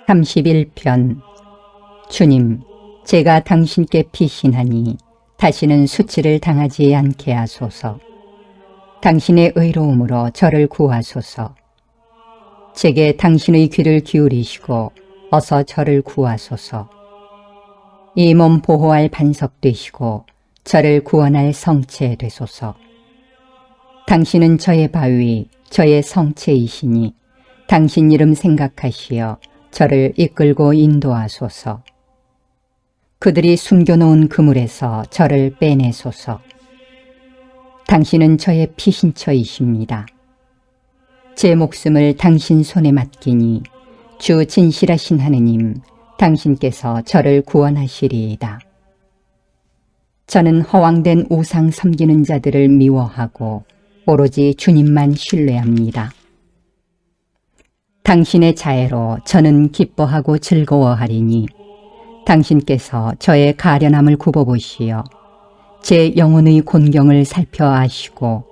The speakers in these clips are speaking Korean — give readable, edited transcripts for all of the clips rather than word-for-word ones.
31편. 주님, 제가 당신께 피신하니 다시는 수치를 당하지 않게 하소서. 당신의 의로움으로 저를 구하소서. 제게 당신의 귀를 기울이시고 어서 저를 구하소서. 이 몸 보호할 반석 되시고 저를 구원할 성체 되소서. 당신은 저의 바위, 저의 성체이시니 당신 이름 생각하시어 저를 이끌고 인도하소서. 그들이 숨겨놓은 그물에서 저를 빼내소서. 당신은 저의 피신처이십니다. 제 목숨을 당신 손에 맡기니 주 진실하신 하느님, 당신께서 저를 구원하시리이다. 저는 허황된 우상 섬기는 자들을 미워하고 오로지 주님만 신뢰합니다. 당신의 자애로 저는 기뻐하고 즐거워하리니 당신께서 저의 가련함을 굽어보시어 제 영혼의 곤경을 살펴 아시고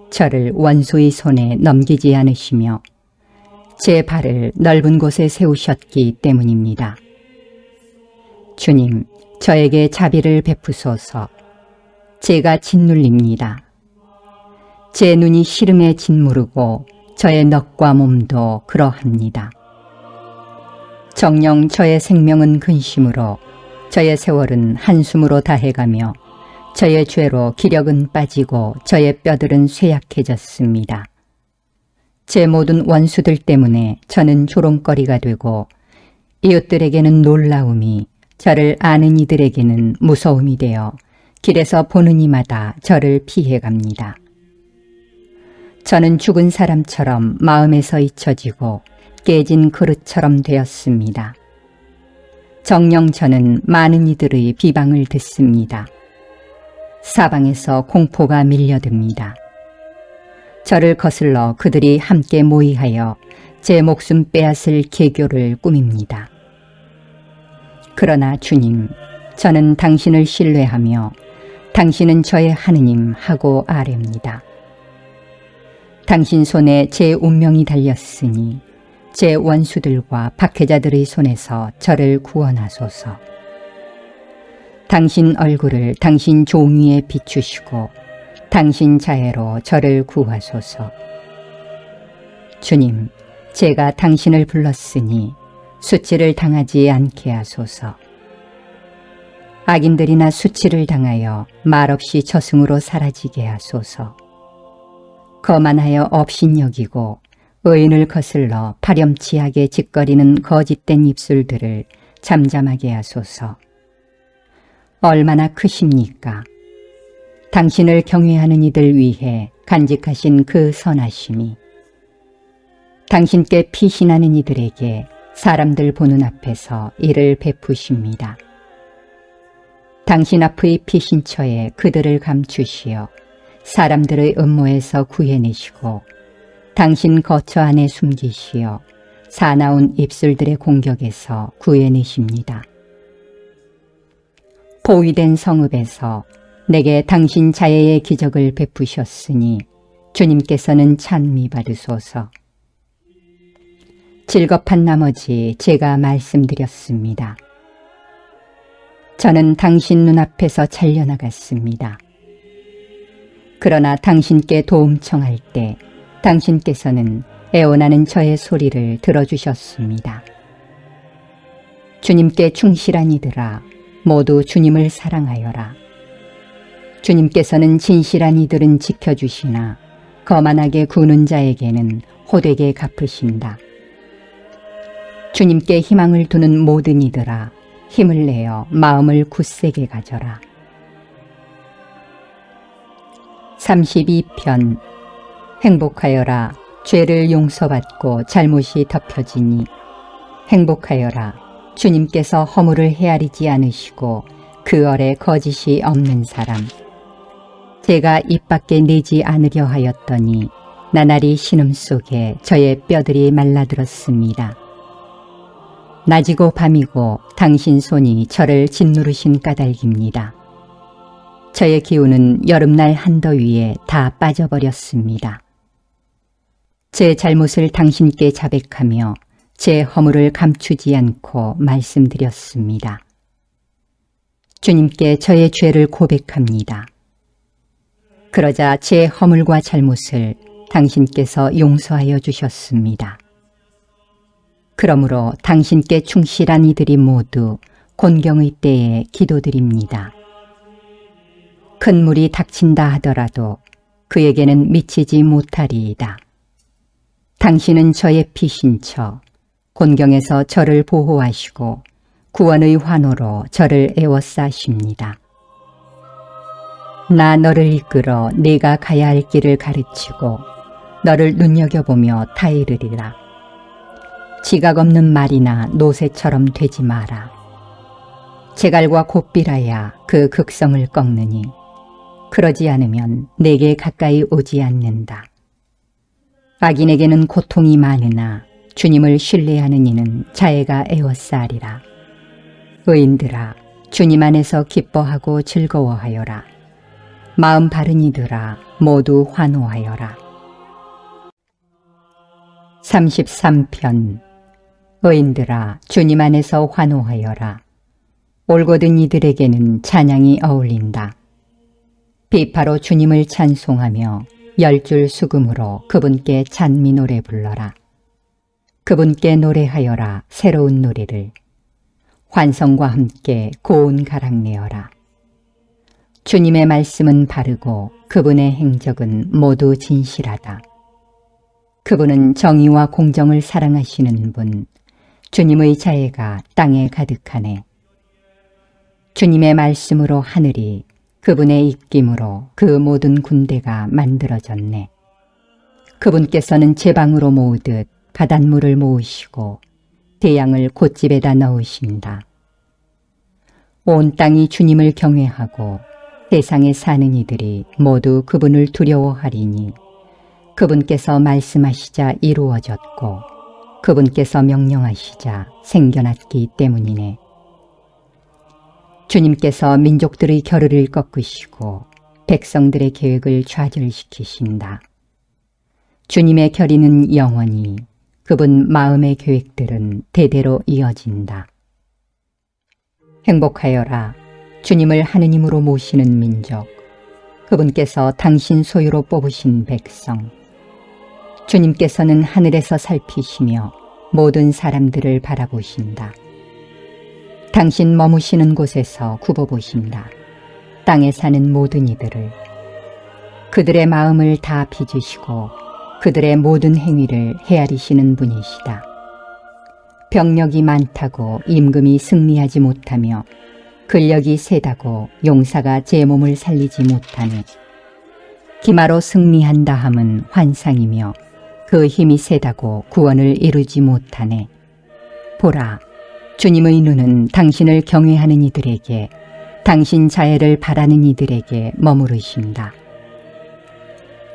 저를 원수의 손에 넘기지 않으시며 제 발을 넓은 곳에 세우셨기 때문입니다. 주님, 저에게 자비를 베푸소서. 제가 짓눌립니다. 제 눈이 시름에 짓무르고 저의 넋과 몸도 그러합니다. 정녕 저의 생명은 근심으로 저의 세월은 한숨으로 다해가며 저의 죄로 기력은 빠지고 저의 뼈들은 쇠약해졌습니다. 제 모든 원수들 때문에 저는 조롱거리가 되고 이웃들에게는 놀라움이, 저를 아는 이들에게는 무서움이 되어 길에서 보는 이마다 저를 피해갑니다. 저는 죽은 사람처럼 마음에서 잊혀지고 깨진 그릇처럼 되었습니다. 정녕 저는 많은 이들의 비방을 듣습니다. 사방에서 공포가 밀려듭니다. 저를 거슬러 그들이 함께 모의하여 제 목숨 빼앗을 계교를 꾸밉니다. 그러나 주님, 저는 당신을 신뢰하며 당신은 저의 하느님 하고 아뢰입니다. 당신 손에 제 운명이 달렸으니 제 원수들과 박해자들의 손에서 저를 구원하소서. 당신 얼굴을 당신 종위에 비추시고 당신 자애로 저를 구하소서. 주님, 제가 당신을 불렀으니 수치를 당하지 않게 하소서. 악인들이나 수치를 당하여 말없이 저승으로 사라지게 하소서. 거만하여 업신여기고 의인을 거슬러 파렴치하게 짓거리는 거짓된 입술들을 잠잠하게 하소서. 얼마나 크십니까? 당신을 경외하는 이들 위해 간직하신 그 선하심이. 당신께 피신하는 이들에게 사람들 보는 앞에서 이를 베푸십니다. 당신 앞의 피신처에 그들을 감추시어 사람들의 음모에서 구해내시고 당신 거처 안에 숨기시어 사나운 입술들의 공격에서 구해내십니다. 포위된 성읍에서 내게 당신 자애의 기적을 베푸셨으니 주님께서는 찬미 받으소서. 즐겁한 나머지 제가 말씀드렸습니다. 저는 당신 눈앞에서 잘려나갔습니다. 그러나 당신께 도움 청할 때 당신께서는 애원하는 저의 소리를 들어주셨습니다. 주님께 충실한 이들아, 모두 주님을 사랑하여라. 주님께서는 진실한 이들은 지켜주시나 거만하게 구는 자에게는 호되게 갚으신다. 주님께 희망을 두는 모든 이들아, 힘을 내어 마음을 굳세게 가져라. 32편. 행복하여라. 죄를 용서받고 잘못이 덮여지니 행복하여라. 주님께서 허물을 헤아리지 않으시고 그 얼에 거짓이 없는 사람. 제가 입 밖에 내지 않으려 하였더니 나날이 신음 속에 저의 뼈들이 말라들었습니다. 낮이고 밤이고 당신 손이 저를 짓누르신 까닭입니다. 저의 기운은 여름날 한더위에 다 빠져버렸습니다. 제 잘못을 당신께 자백하며 제 허물을 감추지 않고 말씀드렸습니다. 주님께 저의 죄를 고백합니다. 그러자 제 허물과 잘못을 당신께서 용서하여 주셨습니다. 그러므로 당신께 충실한 이들이 모두 곤경의 때에 기도드립니다. 큰 물이 닥친다 하더라도 그에게는 미치지 못하리이다. 당신은 저의 피신 처 곤경에서 저를 보호하시고 구원의 환호로 저를 에워싸십니다. 나 너를 이끌어 네가 가야 할 길을 가르치고 너를 눈여겨보며 타이르리라. 지각 없는 말이나 노새처럼 되지 마라. 제갈과 곱비라야 그 극성을 꺾느니 그러지 않으면 내게 가까이 오지 않는다. 악인에게는 고통이 많으나 주님을 신뢰하는 이는 자애가 에워싸리라. 의인들아, 주님 안에서 기뻐하고 즐거워하여라. 마음 바른 이들아, 모두 환호하여라. 33편. 의인들아, 주님 안에서 환호하여라. 올곧은 이들에게는 찬양이 어울린다. 비파로 주님을 찬송하며 10줄 수금으로 그분께 찬미 노래 불러라. 그분께 노래하여라. 새로운 노래를 환성과 함께 고운 가락내어라. 주님의 말씀은 바르고 그분의 행적은 모두 진실하다. 그분은 정의와 공정을 사랑하시는 분, 주님의 자애가 땅에 가득하네. 주님의 말씀으로 하늘이, 그분의 입김으로 그 모든 군대가 만들어졌네. 그분께서는 제방으로 모으듯 바닷물을 모으시고 대양을 곶집에다 넣으신다. 온 땅이 주님을 경외하고 세상에 사는 이들이 모두 그분을 두려워하리니 그분께서 말씀하시자 이루어졌고 그분께서 명령하시자 생겨났기 때문이네. 주님께서 민족들의 겨를을 꺾으시고 백성들의 계획을 좌절시키신다. 주님의 결의는 영원히, 그분 마음의 계획들은 대대로 이어진다. 행복하여라. 주님을 하느님으로 모시는 민족, 그분께서 당신 소유로 뽑으신 백성. 주님께서는 하늘에서 살피시며 모든 사람들을 바라보신다. 당신 머무시는 곳에서 굽어보신다. 땅에 사는 모든 이들을. 그들의 마음을 다 빚으시고 그들의 모든 행위를 헤아리시는 분이시다. 병력이 많다고 임금이 승리하지 못하며 근력이 세다고 용사가 제 몸을 살리지 못하네. 기마로 승리한다 함은 환상이며 그 힘이 세다고 구원을 이루지 못하네. 보라, 주님의 눈은 당신을 경외하는 이들에게, 당신 자애를 바라는 이들에게 머무르신다.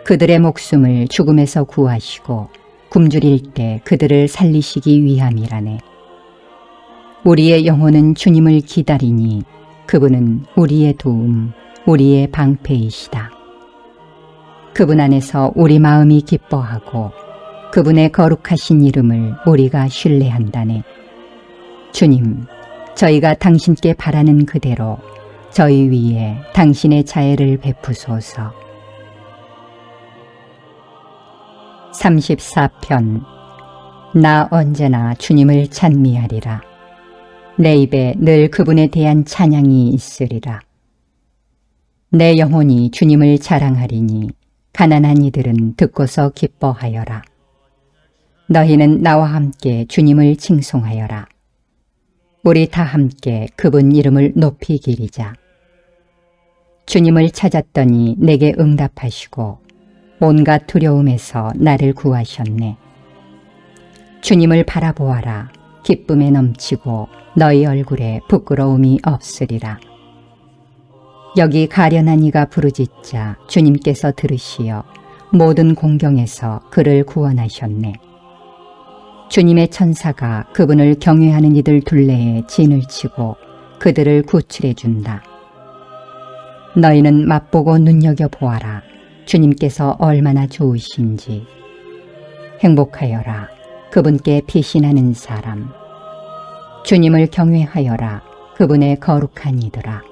그들의 목숨을 죽음에서 구하시고 굶주릴 때 그들을 살리시기 위함이라네. 우리의 영혼은 주님을 기다리니 그분은 우리의 도움, 우리의 방패이시다. 그분 안에서 우리 마음이 기뻐하고 그분의 거룩하신 이름을 우리가 신뢰한다네. 주님, 저희가 당신께 바라는 그대로 저희 위에 당신의 자애를 베푸소서. 34편. 나 언제나 주님을 찬미하리라. 내 입에 늘 그분에 대한 찬양이 있으리라. 내 영혼이 주님을 자랑하리니 가난한 이들은 듣고서 기뻐하여라. 너희는 나와 함께 주님을 칭송하여라. 우리 다 함께 그분 이름을 높이 기리자. 주님을 찾았더니 내게 응답하시고 온갖 두려움에서 나를 구하셨네. 주님을 바라보아라. 기쁨에 넘치고 너희 얼굴에 부끄러움이 없으리라. 여기 가련한 이가 부르짖자 주님께서 들으시어 모든 공경에서 그를 구원하셨네. 주님의 천사가 그분을 경외하는 이들 둘레에 진을 치고 그들을 구출해 준다. 너희는 맛보고 눈여겨보아라. 주님께서 얼마나 좋으신지. 행복하여라. 그분께 피신하는 사람. 주님을 경외하여라. 그분의 거룩한 이들아.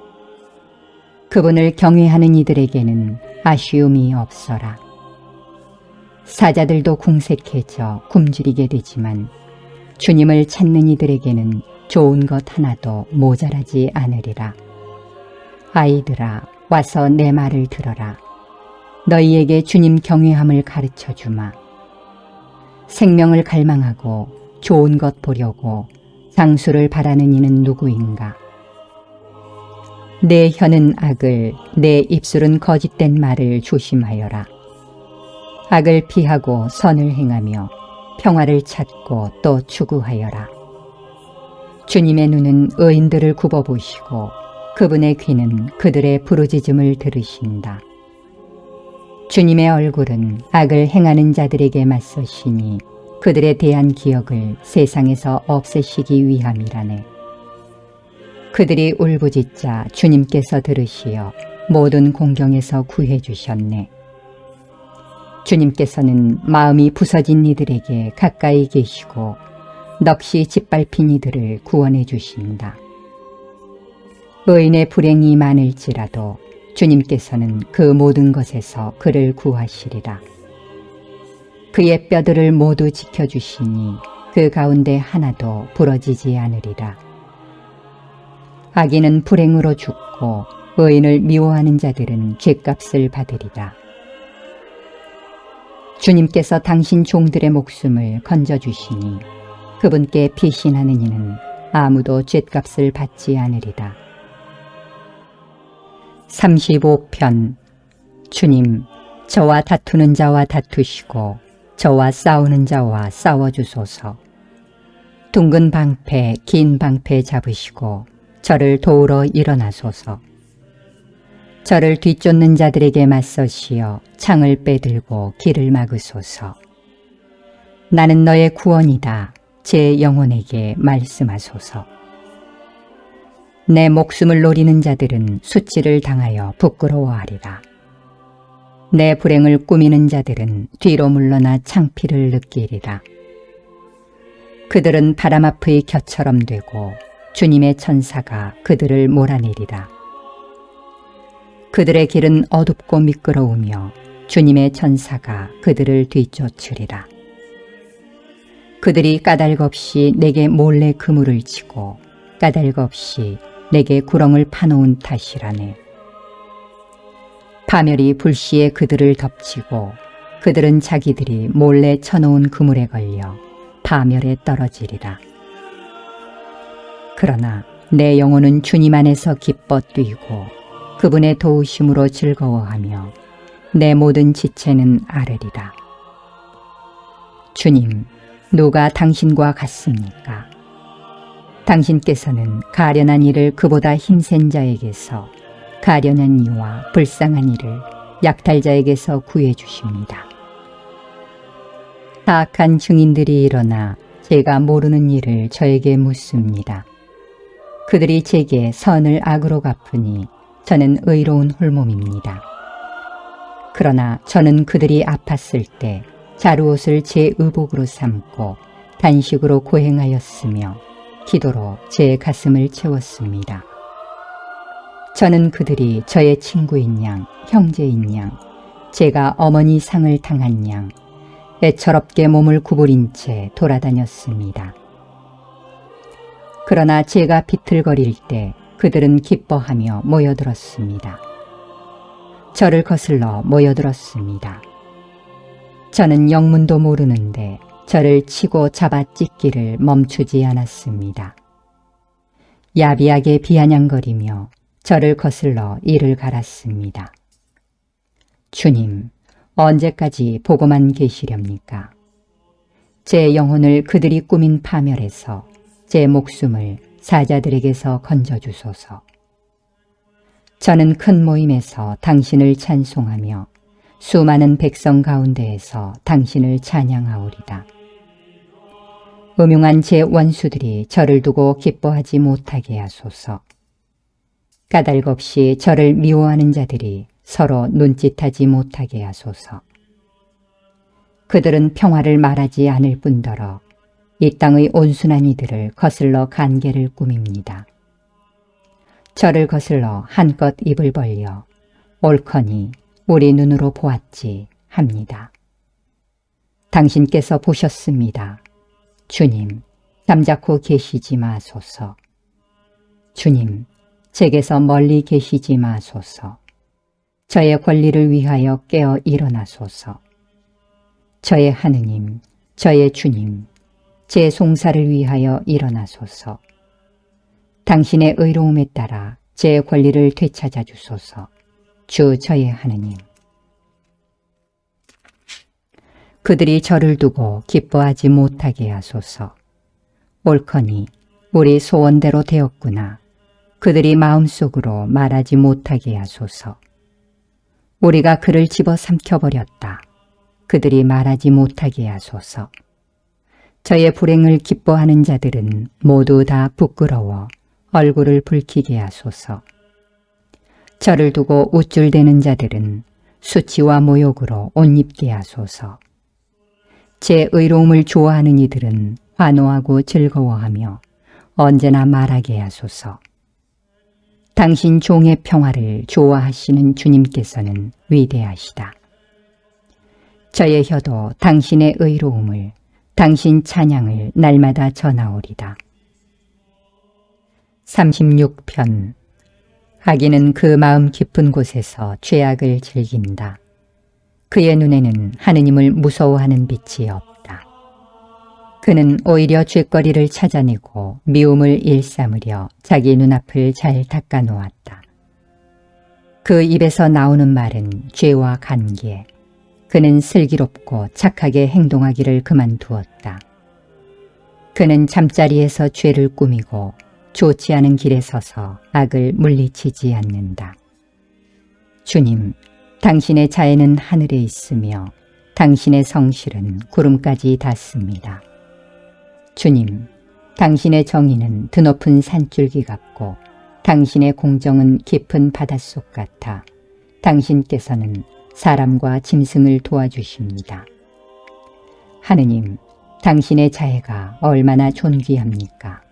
그분을 경외하는 이들에게는 아쉬움이 없어라. 사자들도 궁색해져 굶주리게 되지만 주님을 찾는 이들에게는 좋은 것 하나도 모자라지 않으리라. 아이들아, 와서 내 말을 들어라. 너희에게 주님 경외함을 가르쳐 주마. 생명을 갈망하고 좋은 것 보려고 장수를 바라는 이는 누구인가? 내 혀는 악을, 내 입술은 거짓된 말을 조심하여라. 악을 피하고 선을 행하며 평화를 찾고 또 추구하여라. 주님의 눈은 의인들을 굽어보시고 그분의 귀는 그들의 부르짖음을 들으신다. 주님의 얼굴은 악을 행하는 자들에게 맞서시니 그들에 대한 기억을 세상에서 없애시기 위함이라네. 그들이 울부짖자 주님께서 들으시어 모든 공경에서 구해 주셨네. 주님께서는 마음이 부서진 이들에게 가까이 계시고 넋이 짓밟힌 이들을 구원해 주신다. 의인의 불행이 많을지라도 주님께서는 그 모든 것에서 그를 구하시리라. 그의 뼈들을 모두 지켜주시니 그 가운데 하나도 부러지지 않으리라. 악인은 불행으로 죽고 의인을 미워하는 자들은 죗값을 받으리라. 주님께서 당신 종들의 목숨을 건져주시니 그분께 피신하는 이는 아무도 죗값을 받지 않으리라. 35편. 주님, 저와 다투는 자와 다투시고 저와 싸우는 자와 싸워주소서. 둥근 방패, 긴 방패 잡으시고 저를 도우러 일어나소서. 저를 뒤쫓는 자들에게 맞서시어 창을 빼들고 길을 막으소서. 나는 너의 구원이다. 제 영혼에게 말씀하소서. 내 목숨을 노리는 자들은 수치를 당하여 부끄러워하리라. 내 불행을 꾸미는 자들은 뒤로 물러나 창피를 느끼리라. 그들은 바람 앞의 곁처럼 되고 주님의 천사가 그들을 몰아내리라. 그들의 길은 어둡고 미끄러우며 주님의 천사가 그들을 뒤쫓으리라. 그들이 까닭없이 내게 몰래 그물을 치고 까닭없이 내게 구렁을 파놓은 탓이라네. 파멸이 불시에 그들을 덮치고 그들은 자기들이 몰래 쳐놓은 그물에 걸려 파멸에 떨어지리라. 그러나 내 영혼은 주님 안에서 기뻐 뛰고 그분의 도우심으로 즐거워하며 내 모든 지체는 아르리라. 주님, 누가 당신과 같습니까? 당신께서는 가련한 이를 그보다 힘센 자에게서, 가련한 이와 불쌍한 이를 약탈자에게서 구해 주십니다. 사악한 증인들이 일어나 제가 모르는 일을 저에게 묻습니다. 그들이 제게 선을 악으로 갚으니 저는 의로운 홀몸입니다. 그러나 저는 그들이 아팠을 때 자루옷을 제 의복으로 삼고 단식으로 고행하였으며 기도로 제 가슴을 채웠습니다. 저는 그들이 저의 친구인 양, 형제인 양, 제가 어머니 상을 당한 양, 애처롭게 몸을 구부린 채 돌아다녔습니다. 그러나 제가 비틀거릴 때 그들은 기뻐하며 모여들었습니다. 저를 거슬러 모여들었습니다. 저는 영문도 모르는데 저를 치고 잡아 찢기를 멈추지 않았습니다. 야비하게 비아냥거리며 저를 거슬러 이를 갈았습니다. 주님, 언제까지 보고만 계시렵니까? 제 영혼을 그들이 꾸민 파멸에서 제 목숨을 사자들에게서 건져주소서. 저는 큰 모임에서 당신을 찬송하며 수많은 백성 가운데에서 당신을 찬양하오리다. 음흉한 제 원수들이 저를 두고 기뻐하지 못하게 하소서. 까닭없이 저를 미워하는 자들이 서로 눈짓하지 못하게 하소서. 그들은 평화를 말하지 않을 뿐더러 이 땅의 온순한 이들을 거슬러 간계를 꾸밉니다. 저를 거슬러 한껏 입을 벌려 옳거니 우리 눈으로 보았지 합니다. 당신께서 보셨습니다. 주님, 잠자코 계시지 마소서. 주님, 제게서 멀리 계시지 마소서. 저의 권리를 위하여 깨어 일어나소서. 저의 하느님, 저의 주님, 제 송사를 위하여 일어나소서. 당신의 의로움에 따라 제 권리를 되찾아 주소서. 주 저의 하느님. 그들이 저를 두고 기뻐하지 못하게 하소서. 옳거니 우리 소원대로 되었구나. 그들이 마음속으로 말하지 못하게 하소서. 우리가 그를 집어 삼켜버렸다. 그들이 말하지 못하게 하소서. 저의 불행을 기뻐하는 자들은 모두 다 부끄러워 얼굴을 붉히게 하소서. 저를 두고 우쭐대는 자들은 수치와 모욕으로 옷 입게 하소서. 제 의로움을 좋아하는 이들은 환호하고 즐거워하며 언제나 말하게 하소서. 당신 종의 평화를 좋아하시는 주님께서는 위대하시다. 저의 혀도 당신의 의로움을, 당신 찬양을 날마다 전하오리다. 36편. 악인은 그 마음 깊은 곳에서 죄악을 즐긴다. 그의 눈에는 하느님을 무서워하는 빛이 없다. 그는 오히려 죄거리를 찾아내고 미움을 일삼으려 자기 눈앞을 잘 닦아놓았다. 그 입에서 나오는 말은 죄와 간계. 그는 슬기롭고 착하게 행동하기를 그만두었다. 그는 잠자리에서 죄를 꾸미고 좋지 않은 길에 서서 악을 물리치지 않는다. 주님, 당신의 자애는 하늘에 있으며 당신의 성실은 구름까지 닿습니다. 주님, 당신의 정의는 드높은 산줄기 같고 당신의 공정은 깊은 바닷속 같아 당신께서는 사람과 짐승을 도와주십니다. 하느님, 당신의 자애가 얼마나 존귀합니까?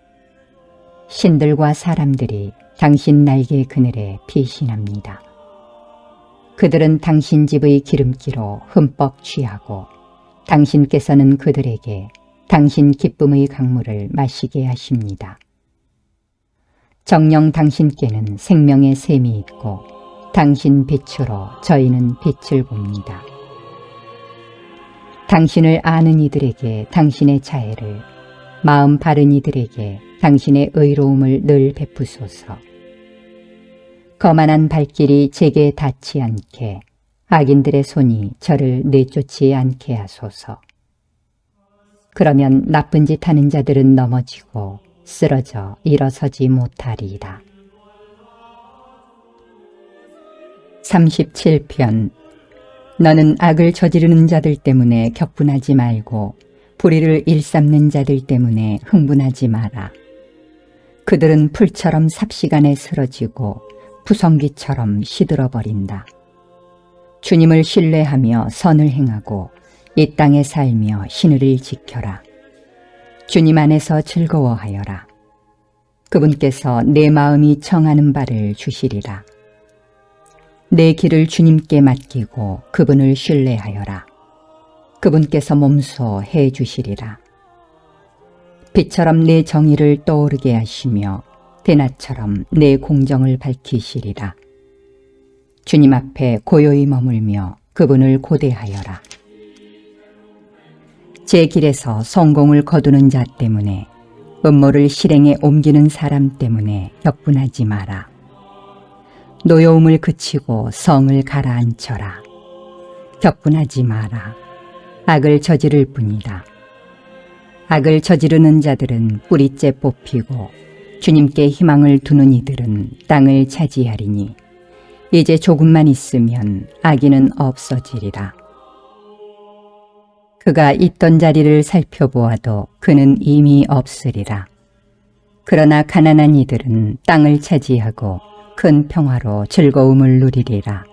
신들과 사람들이 당신 날개 그늘에 피신합니다. 그들은 당신 집의 기름기로 흠뻑 취하고 당신께서는 그들에게 당신 기쁨의 강물을 마시게 하십니다. 정녕 당신께는 생명의 샘이 있고 당신 빛으로 저희는 빛을 봅니다. 당신을 아는 이들에게 당신의 자애를, 마음 바른 이들에게 당신의 의로움을 늘 베푸소서. 거만한 발길이 제게 닿지 않게, 악인들의 손이 저를 내쫓지 않게 하소서. 그러면 나쁜 짓 하는 자들은 넘어지고 쓰러져 일어서지 못하리이다. 37편. 너는 악을 저지르는 자들 때문에 격분하지 말고 불의를 일삼는 자들 때문에 흥분하지 마라. 그들은 풀처럼 삽시간에 쓰러지고 푸성기처럼 시들어버린다. 주님을 신뢰하며 선을 행하고 이 땅에 살며 신의를 지켜라. 주님 안에서 즐거워하여라. 그분께서 내 마음이 청하는 바를 주시리라. 내 길을 주님께 맡기고 그분을 신뢰하여라. 그분께서 몸소 해 주시리라. 빛처럼 내 정의를 떠오르게 하시며 대낮처럼 내 공정을 밝히시리라. 주님 앞에 고요히 머물며 그분을 고대하여라. 제 길에서 성공을 거두는 자 때문에, 음모를 실행에 옮기는 사람 때문에 격분하지 마라. 노여움을 그치고 성을 가라앉혀라. 격분하지 마라. 악을 저지를 뿐이다. 악을 저지르는 자들은 뿌리째 뽑히고 주님께 희망을 두는 이들은 땅을 차지하리니 이제 조금만 있으면 악인은 없어지리라. 그가 있던 자리를 살펴보아도 그는 이미 없으리라. 그러나 가난한 이들은 땅을 차지하고 큰 평화로 즐거움을 누리리라.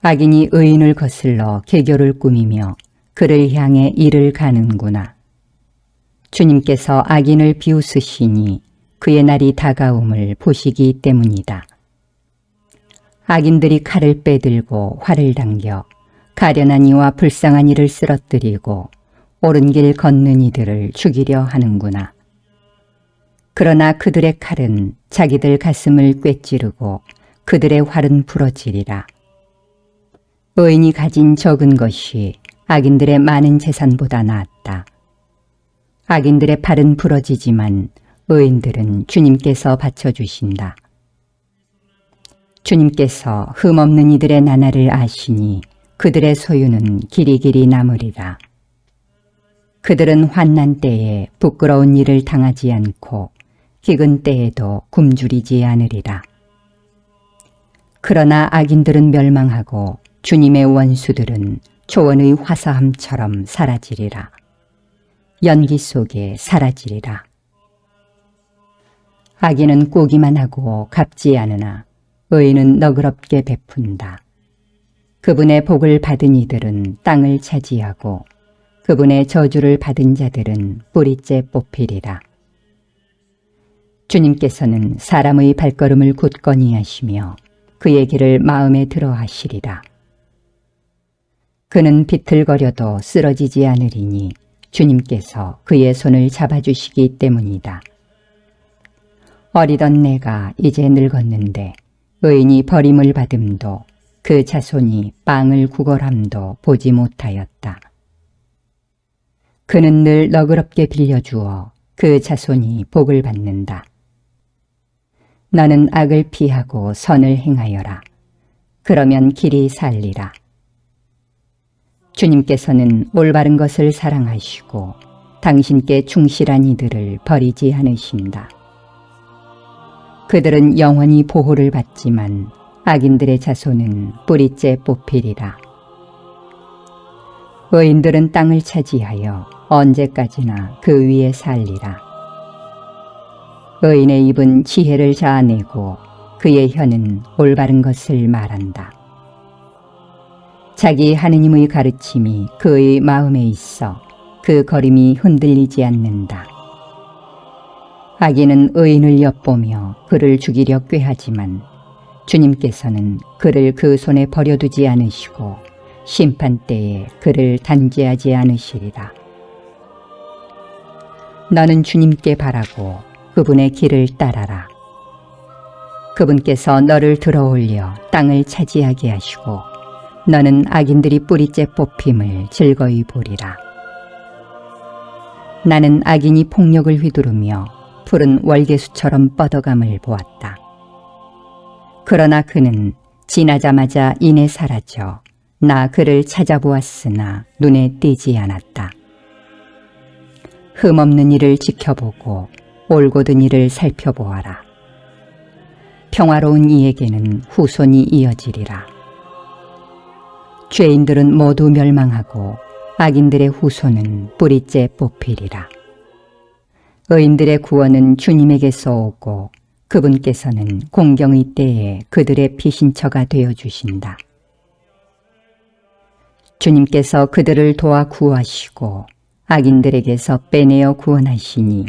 악인이 의인을 거슬러 계교를 꾸미며 그를 향해 이를 가는구나. 주님께서 악인을 비웃으시니 그의 날이 다가옴을 보시기 때문이다. 악인들이 칼을 빼들고 활을 당겨 가련한 이와 불쌍한 이를 쓰러뜨리고 옳은 길 걷는 이들을 죽이려 하는구나. 그러나 그들의 칼은 자기들 가슴을 꿰찌르고 그들의 활은 부러지리라. 의인이 가진 적은 것이 악인들의 많은 재산보다 낫다. 악인들의 팔은 부러지지만 의인들은 주님께서 받쳐주신다. 주님께서 흠없는 이들의 나날을 아시니 그들의 소유는 길이길이 남으리라. 그들은 환난 때에 부끄러운 일을 당하지 않고 기근 때에도 굶주리지 않으리라. 그러나 악인들은 멸망하고 주님의 원수들은 초원의 화사함처럼 사라지리라. 연기 속에 사라지리라. 악인은 꾸기만 하고 갚지 않으나 의인은 너그럽게 베푼다. 그분의 복을 받은 이들은 땅을 차지하고 그분의 저주를 받은 자들은 뿌리째 뽑히리라. 주님께서는 사람의 발걸음을 굳건히 하시며 그의 길을 마음에 들어 하시리라. 그는 비틀거려도 쓰러지지 않으리니 주님께서 그의 손을 잡아주시기 때문이다. 어리던 내가 이제 늙었는데 의인이 버림을 받음도 그 자손이 빵을 구걸함도 보지 못하였다. 그는 늘 너그럽게 빌려주어 그 자손이 복을 받는다. 너는 악을 피하고 선을 행하여라. 그러면 길이 살리라. 주님께서는 올바른 것을 사랑하시고 당신께 충실한 이들을 버리지 않으신다. 그들은 영원히 보호를 받지만 악인들의 자손은 뿌리째 뽑히리라. 의인들은 땅을 차지하여 언제까지나 그 위에 살리라. 의인의 입은 지혜를 자아내고 그의 혀는 올바른 것을 말한다. 자기 하느님의 가르침이 그의 마음에 있어 그 걸음이 흔들리지 않는다. 악인은 의인을 엿보며 그를 죽이려 꾀하지만 주님께서는 그를 그 손에 버려두지 않으시고 심판 때에 그를 단죄하지 않으시리라. 너는 주님께 바라고 그분의 길을 따라라. 그분께서 너를 들어올려 땅을 차지하게 하시고 너는 악인들이 뿌리째 뽑힘을 즐거이 보리라. 나는 악인이 폭력을 휘두르며 푸른 월계수처럼 뻗어감을 보았다. 그러나 그는 지나자마자 이내 사라져 나 그를 찾아보았으나 눈에 띄지 않았다. 흠없는 일을 지켜보고 올곧은 일을 살펴보아라. 평화로운 이에게는 후손이 이어지리라. 죄인들은 모두 멸망하고 악인들의 후손은 뿌리째 뽑히리라. 의인들의 구원은 주님에게서 오고 그분께서는 공경의 때에 그들의 피신처가 되어주신다. 주님께서 그들을 도와 구하시고 악인들에게서 빼내어 구원하시니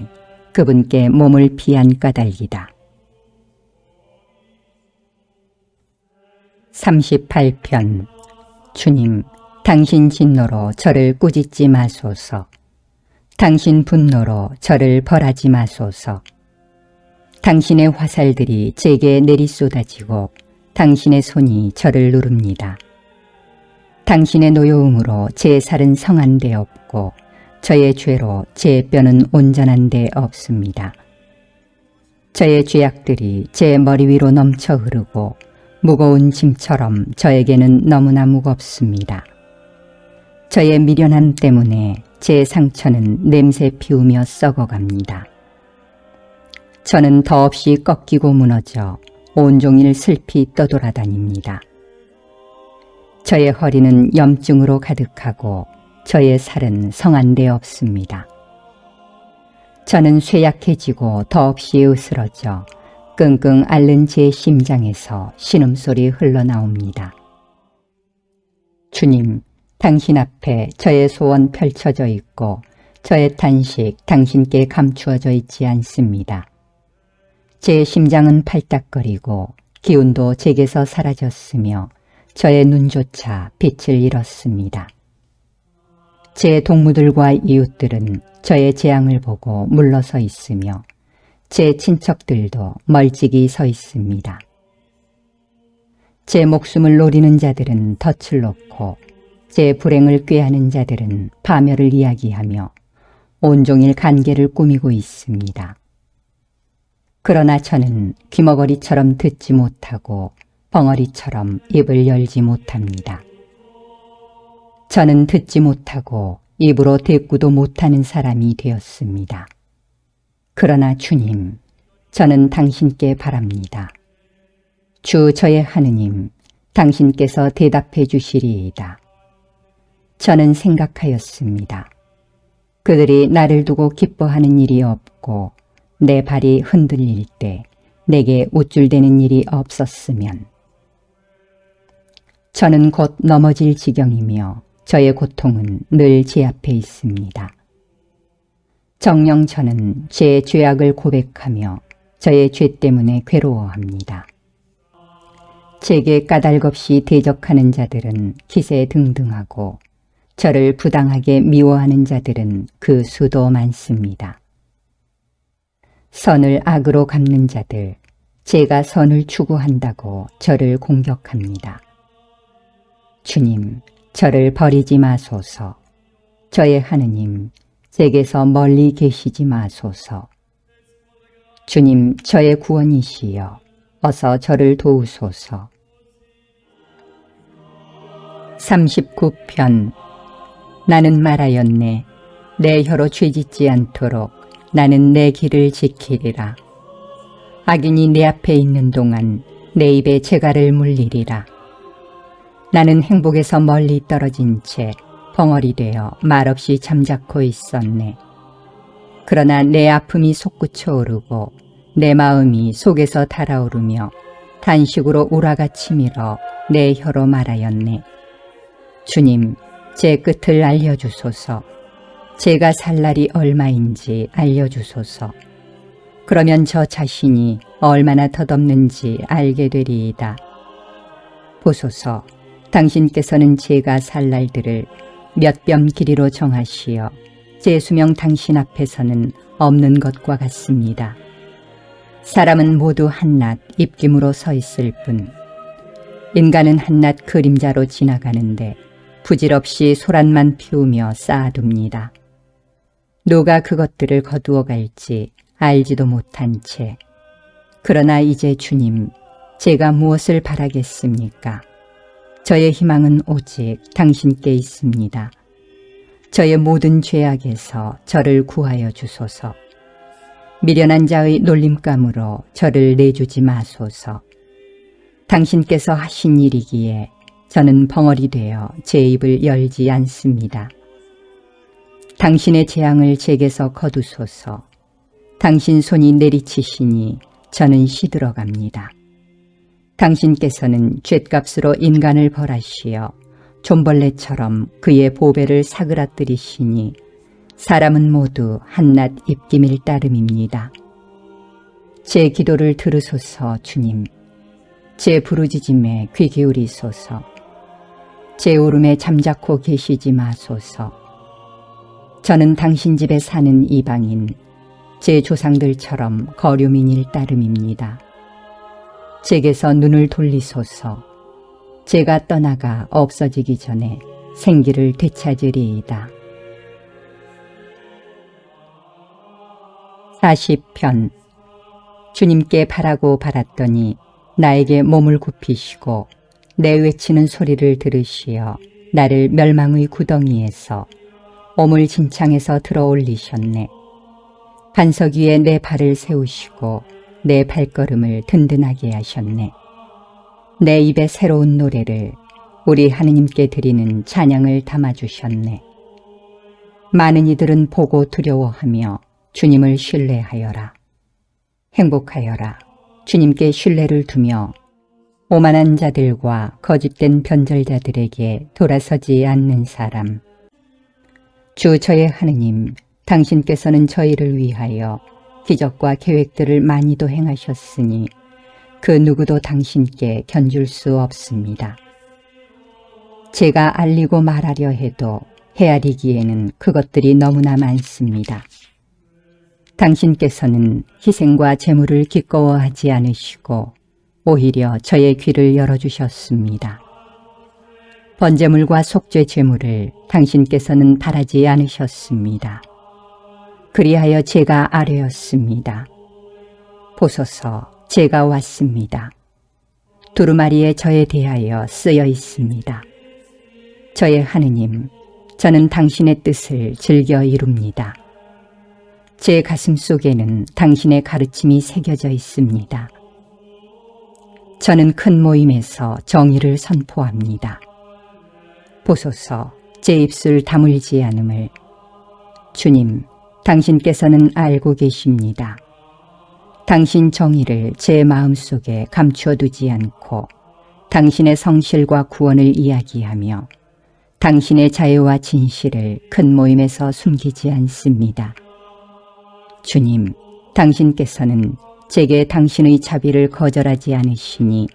그분께 몸을 피한 까닭이다. 38편. 주님, 당신 진노로 저를 꾸짖지 마소서. 당신 분노로 저를 벌하지 마소서. 당신의 화살들이 제게 내리쏟아지고 당신의 손이 저를 누릅니다. 당신의 노여움으로 제 살은 성한 데 없고 저의 죄로 제 뼈는 온전한 데 없습니다. 저의 죄악들이 제 머리 위로 넘쳐 흐르고 무거운 짐처럼 저에게는 너무나 무겁습니다. 저의 미련함 때문에 제 상처는 냄새 피우며 썩어갑니다. 저는 더없이 꺾이고 무너져 온종일 슬피 떠돌아다닙니다. 저의 허리는 염증으로 가득하고 저의 살은 성한 데 없습니다. 저는 쇠약해지고 더없이 으스러져 끙끙 앓는 제 심장에서 신음소리 흘러나옵니다. 주님, 당신 앞에 저의 소원 펼쳐져 있고 저의 탄식 당신께 감추어져 있지 않습니다. 제 심장은 팔딱거리고 기운도 제게서 사라졌으며 저의 눈조차 빛을 잃었습니다. 제 동무들과 이웃들은 저의 재앙을 보고 물러서 있으며 제 친척들도 멀찍이 서 있습니다. 제 목숨을 노리는 자들은 덫을 놓고 제 불행을 꾀하는 자들은 파멸을 이야기하며 온종일 간계를 꾸미고 있습니다. 그러나 저는 귀머거리처럼 듣지 못하고 벙어리처럼 입을 열지 못합니다. 저는 듣지 못하고 입으로 대꾸도 못하는 사람이 되었습니다. 그러나 주님, 저는 당신께 바랍니다. 주 저의 하느님, 당신께서 대답해 주시리이다. 저는 생각하였습니다. 그들이 나를 두고 기뻐하는 일이 없고 내 발이 흔들릴 때 내게 우쭐대는 일이 없었으면. 저는 곧 넘어질 지경이며 저의 고통은 늘 제 앞에 있습니다. 정녕 저는 제 죄악을 고백하며 저의 죄 때문에 괴로워합니다. 제게 까닭없이 대적하는 자들은 기세등등하고 저를 부당하게 미워하는 자들은 그 수도 많습니다. 선을 악으로 갚는 자들, 제가 선을 추구한다고 저를 공격합니다. 주님, 저를 버리지 마소서. 저의 하느님, 제게서 멀리 계시지 마소서. 주님, 저의 구원이시여, 어서 저를 도우소서. 39편. 나는 말하였네. 내 혀로 죄짓지 않도록 나는 내 길을 지키리라. 악인이 내 앞에 있는 동안 내 입에 재갈을 물리리라. 나는 행복에서 멀리 떨어진 채 벙어리 되어 말없이 잠자코 있었네. 그러나 내 아픔이 솟구쳐 오르고 내 마음이 속에서 달아오르며 단식으로 우라가 치밀어 내 혀로 말하였네. 주님, 제 끝을 알려주소서. 제가 살 날이 얼마인지 알려주소서. 그러면 저 자신이 얼마나 덧없는지 알게 되리이다. 보소서, 당신께서는 제가 살 날들을 몇 뼘 길이로 정하시어 제 수명 당신 앞에서는 없는 것과 같습니다. 사람은 모두 한낱 입김으로 서 있을 뿐 인간은 한낱 그림자로 지나가는데 부질없이 소란만 피우며 쌓아둡니다. 누가 그것들을 거두어 갈지 알지도 못한 채. 그러나 이제 주님, 제가 무엇을 바라겠습니까? 저의 희망은 오직 당신께 있습니다. 저의 모든 죄악에서 저를 구하여 주소서. 미련한 자의 놀림감으로 저를 내주지 마소서. 당신께서 하신 일이기에 저는 벙어리 되어 제 입을 열지 않습니다. 당신의 재앙을 제게서 거두소서. 당신 손이 내리치시니 저는 시들어갑니다. 당신께서는 죗값으로 인간을 벌하시어 존벌레처럼 그의 보배를 사그라뜨리시니 사람은 모두 한낱 입김일 따름입니다. 제 기도를 들으소서 주님. 제 부르짖음에 귀 기울이소서. 제 울음에 잠자코 계시지 마소서. 저는 당신 집에 사는 이방인, 제 조상들처럼 거류민일 따름입니다. 제게서 눈을 돌리소서. 제가 떠나가 없어지기 전에 생기를 되찾으리이다. 40편. 주님께 바라고 바랐더니 나에게 몸을 굽히시고 내 외치는 소리를 들으시어 나를 멸망의 구덩이에서 오물진창에서 들어올리셨네. 반석 위에 내 발을 세우시고 내 발걸음을 든든하게 하셨네. 내 입에 새로운 노래를 우리 하느님께 드리는 찬양을 담아주셨네. 많은 이들은 보고 두려워하며 주님을 신뢰하여라. 행복하여라. 주님께 신뢰를 두며 오만한 자들과 거짓된 변절자들에게 돌아서지 않는 사람. 주 저의 하느님, 당신께서는 저희를 위하여 기적과 계획들을 많이도 행하셨으니 그 누구도 당신께 견줄 수 없습니다. 제가 알리고 말하려 해도 헤아리기에는 그것들이 너무나 많습니다. 당신께서는 희생과 제물을 기꺼워하지 않으시고 오히려 저의 귀를 열어주셨습니다. 번제물과 속죄 제물을 당신께서는 바라지 않으셨습니다. 그리하여 제가 아뢰었습니다. 보소서, 제가 왔습니다. 두루마리에 저에 대하여 쓰여 있습니다. 저의 하느님, 저는 당신의 뜻을 즐겨 이룹니다. 제 가슴 속에는 당신의 가르침이 새겨져 있습니다. 저는 큰 모임에서 정의를 선포합니다. 보소서, 제 입술 다물지 않음을. 주님, 당신께서는 알고 계십니다. 당신 정의를 제 마음속에 감추어두지 않고 당신의 성실과 구원을 이야기하며 당신의 자유와 진실을 큰 모임에서 숨기지 않습니다. 주님, 당신께서는 제게 당신의 자비를 거절하지 않으시니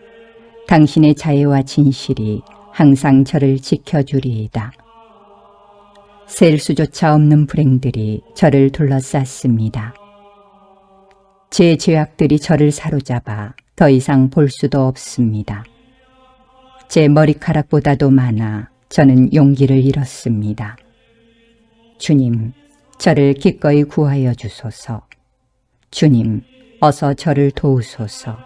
당신의 자유와 진실이 항상 저를 지켜주리이다. 셀 수조차 없는 불행들이 저를 둘러쌌습니다. 제 죄악들이 저를 사로잡아 더 이상 볼 수도 없습니다. 제 머리카락보다도 많아 저는 용기를 잃었습니다. 주님, 저를 기꺼이 구하여 주소서. 주님, 어서 저를 도우소서.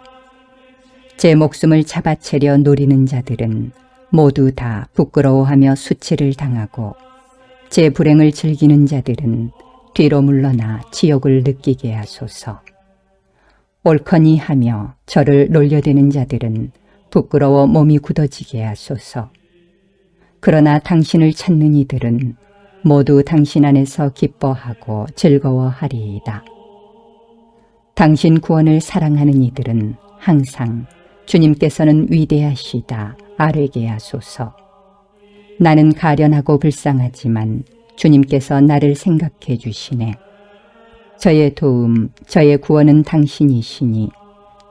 제 목숨을 잡아채려 노리는 자들은 모두 다 부끄러워하며 수치를 당하고 제 불행을 즐기는 자들은 뒤로 물러나 지옥을 느끼게 하소서. 옳거니 하며 저를 놀려대는 자들은 부끄러워 몸이 굳어지게 하소서. 그러나 당신을 찾는 이들은 모두 당신 안에서 기뻐하고 즐거워하리이다. 당신 구원을 사랑하는 이들은 항상 주님께서는 위대하시다 아뢰게 하소서. 나는 가련하고 불쌍하지만 주님께서 나를 생각해 주시네. 저의 도움, 저의 구원은 당신이시니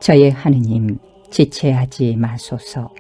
저의 하느님 지체하지 마소서.